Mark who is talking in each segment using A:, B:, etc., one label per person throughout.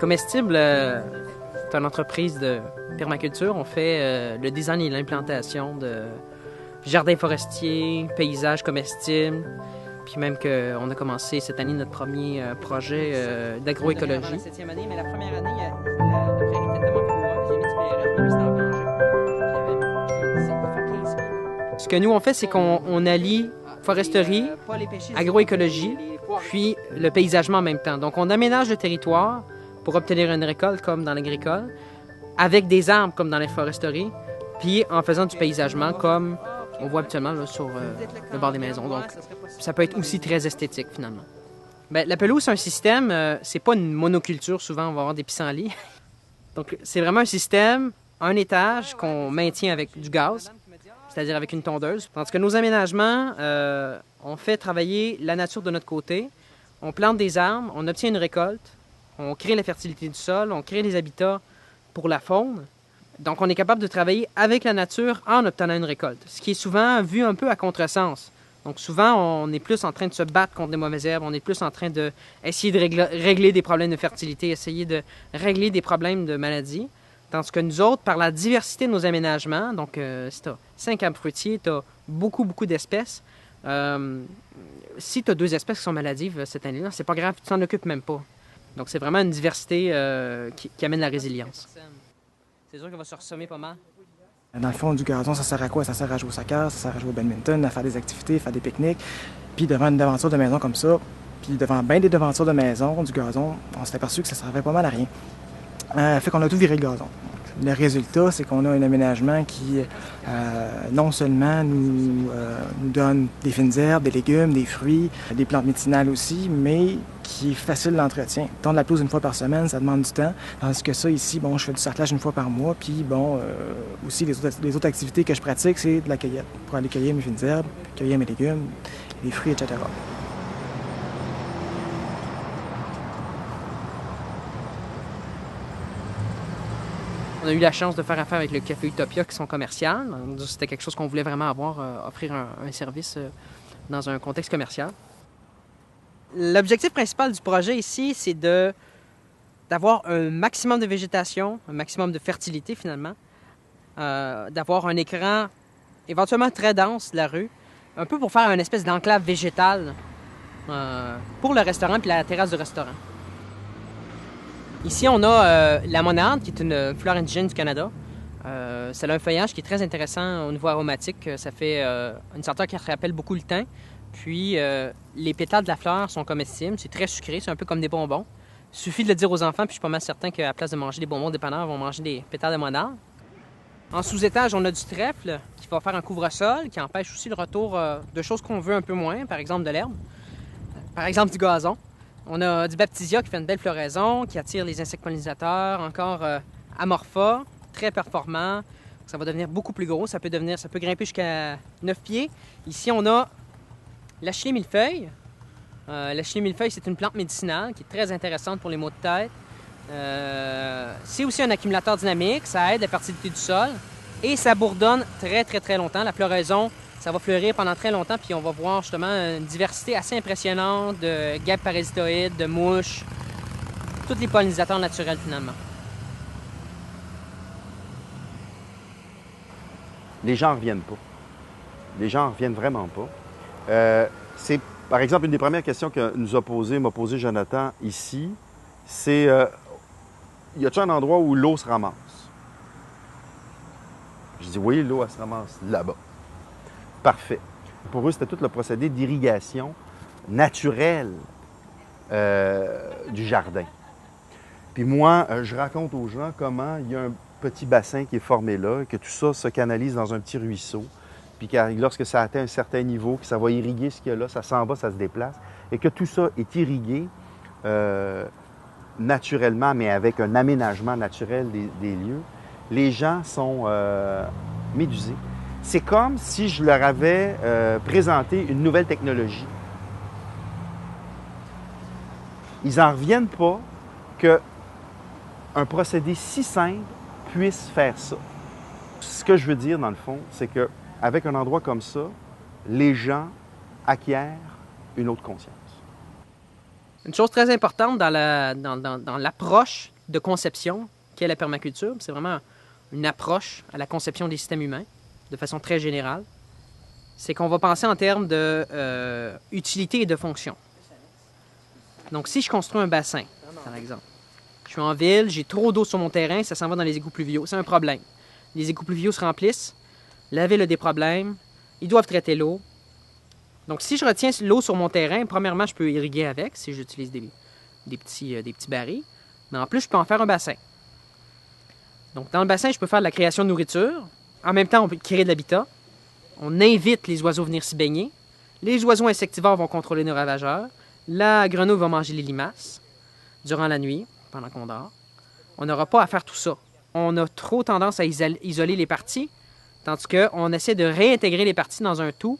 A: Comestible, c'est une entreprise de permaculture. On fait le design et l'implantation de jardins forestiers, paysages comestibles, puis même qu'on a commencé cette année notre premier projet d'agroécologie. La 7e année, mais la première année, la prairie était tellement pouvoireuse, j'ai mis du PRF, même si c'était en danger. Ce que nous, on fait, c'est qu'on allie foresterie, agroécologie, puis le paysagement en même temps. Donc, on aménage le territoire pour obtenir une récolte, comme dans l'agricole, avec des arbres, comme dans les foresteries, puis en faisant du paysagement, comme on voit habituellement là, sur le bord des maisons. Donc, ça peut être aussi très esthétique, finalement. Bien, la pelouse, c'est un système, c'est pas une monoculture. Souvent, on va avoir des pissenlits. Donc, c'est vraiment un système, un étage qu'on maintient avec du gaz, c'est-à-dire avec une tondeuse. Tandis que nos aménagements, on fait travailler la nature de notre côté. On plante des arbres, on obtient une récolte, on crée la fertilité du sol, on crée les habitats pour la faune. Donc, on est capable de travailler avec la nature en obtenant une récolte, ce qui est souvent vu un peu à contresens. Donc, souvent, on est plus en train de se battre contre les mauvaises herbes, on est plus en train d'essayer de régler des problèmes de fertilité, essayer de régler des problèmes de maladies. Tandis que nous autres, par la diversité de nos aménagements, donc si tu as 5 arbres fruitiers, tu as beaucoup d'espèces. Si tu as 2 espèces qui sont maladives cette année-là, c'est pas grave, tu t'en occupes même pas. Donc, c'est vraiment une diversité qui amène la résilience. C'est sûr qu'il va se ressommer pas mal.
B: Dans le fond, du gazon, ça sert à quoi? Ça sert à jouer au soccer, ça sert à jouer au badminton, à faire des activités, faire des pique-niques. Puis devant une devanture de maison comme ça, puis devant bien des devantures de maison, du gazon, on s'est aperçu que ça servait pas mal à rien. Fait qu'on a tout viré le gazon. Le résultat, c'est qu'on a un aménagement qui non seulement nous donne des fines herbes, des légumes, des fruits, des plantes médicinales aussi, mais qui est facile d'entretien. Tondre la pelouse une fois par semaine, ça demande du temps. Tandis que ça, ici, bon, je fais du sarclage une fois par mois. Puis, bon, aussi, les autres activités que je pratique, c'est de la cueillette. Pour aller cueillir mes fines herbes, cueillir mes légumes, les fruits, etc.
A: On a eu la chance de faire affaire avec le Café Utopia qui sont commerciales. C'était quelque chose qu'on voulait vraiment avoir, offrir un service dans un contexte commercial. L'objectif principal du projet ici, c'est d'avoir un maximum de végétation, un maximum de fertilité finalement, d'avoir un écran éventuellement très dense de la rue, un peu pour faire une espèce d'enclave végétale pour le restaurant puis la terrasse du restaurant. Ici, on a la monarde, qui est une fleur indigène du Canada. Ça a un feuillage qui est très intéressant au niveau aromatique. Ça fait une senteur qui rappelle beaucoup le thym. Puis, les pétales de la fleur sont comestibles. C'est très sucré, c'est un peu comme des bonbons. Il suffit de le dire aux enfants, puis je suis pas mal certain qu'à la place de manger des bonbons dépanneurs, ils vont manger des pétales de monarde. En sous-étage, on a du trèfle qui va faire un couvre-sol, qui empêche aussi le retour de choses qu'on veut un peu moins, par exemple de l'herbe, par exemple du gazon. On a du baptisia qui fait une belle floraison, qui attire les insectes pollinisateurs, encore amorpha, très performant. Ça va devenir beaucoup plus gros, ça peut grimper jusqu'à 9 pieds. Ici, on a l'achillée millefeuille. L'achillée millefeuille, c'est une plante médicinale qui est très intéressante pour les maux de tête. C'est aussi un accumulateur dynamique, ça aide la fertilité du sol et ça bourdonne très longtemps. La floraison, ça va fleurir pendant très longtemps, puis on va voir justement une diversité assez impressionnante de guêpes parasitoïdes, de mouches, tous les pollinisateurs naturels finalement.
C: Les gens ne reviennent pas. Les gens ne reviennent vraiment pas. C'est, par exemple, une des premières questions que m'a posé Jonathan ici, c'est y a-t-il un endroit où l'eau se ramasse? Je dis oui, l'eau, elle se ramasse là-bas. Parfait. Pour eux, c'était tout le procédé d'irrigation naturelle du jardin. Puis moi, je raconte aux gens comment il y a un petit bassin qui est formé là, que tout ça se canalise dans un petit ruisseau, puis que lorsque ça atteint un certain niveau, que ça va irriguer ce qu'il y a là, ça s'en va, ça se déplace, et que tout ça est irrigué naturellement, mais avec un aménagement naturel des lieux, les gens sont médusés. C'est comme si je leur avais présenté une nouvelle technologie. Ils n'en reviennent pas qu'un procédé si simple puisse faire ça. Ce que je veux dire, dans le fond, c'est qu'avec un endroit comme ça, les gens acquièrent une autre conscience.
A: Une chose très importante dans l'approche de conception qu'est la permaculture. C'est vraiment une approche à la conception des systèmes humains de façon très générale. C'est qu'on va penser en termes de utilité et de fonction. Donc, si je construis un bassin, par exemple, je suis en ville, j'ai trop d'eau sur mon terrain, ça s'en va dans les égouts pluviaux. C'est un problème. Les égouts pluviaux se remplissent, la ville a des problèmes, ils doivent traiter l'eau. Donc, si je retiens l'eau sur mon terrain, premièrement, je peux irriguer avec, si j'utilise des petits barils. Mais en plus, je peux en faire un bassin. Donc, dans le bassin, je peux faire de la création de nourriture. En même temps, on peut créer de l'habitat. On invite les oiseaux à venir s'y baigner. Les oiseaux insectivores vont contrôler nos ravageurs. La grenouille va manger les limaces durant la nuit, pendant qu'on dort. On n'aura pas à faire tout ça. On a trop tendance à isoler les parties, tandis qu'on essaie de réintégrer les parties dans un tout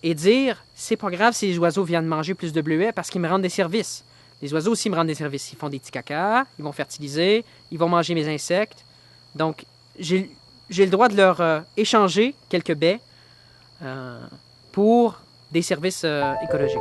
A: et dire, c'est pas grave si les oiseaux viennent manger plus de bleuets parce qu'ils me rendent des services. Les oiseaux aussi me rendent des services. Ils font des petits cacas, ils vont fertiliser, ils vont manger mes insectes. Donc, j'ai le droit de leur échanger quelques baies pour des services écologiques.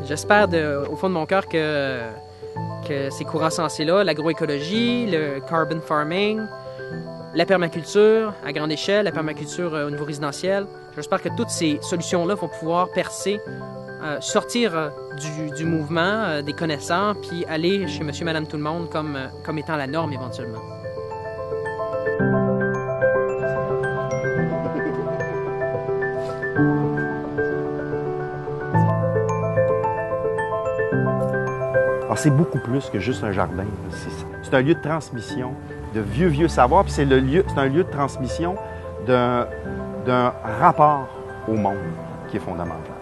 A: J'espère au fond de mon cœur que ces courants sensés-là, l'agroécologie, le carbon farming, la permaculture à grande échelle, la permaculture au niveau résidentiel, j'espère que toutes ces solutions-là vont pouvoir percer, sortir du mouvement des connaissants, puis aller chez monsieur, madame, tout le monde comme étant la norme éventuellement.
C: Alors, c'est beaucoup plus que juste un jardin. C'est un lieu de transmission de vieux savoirs, puis c'est un lieu de transmission d'un rapport au monde qui est fondamental.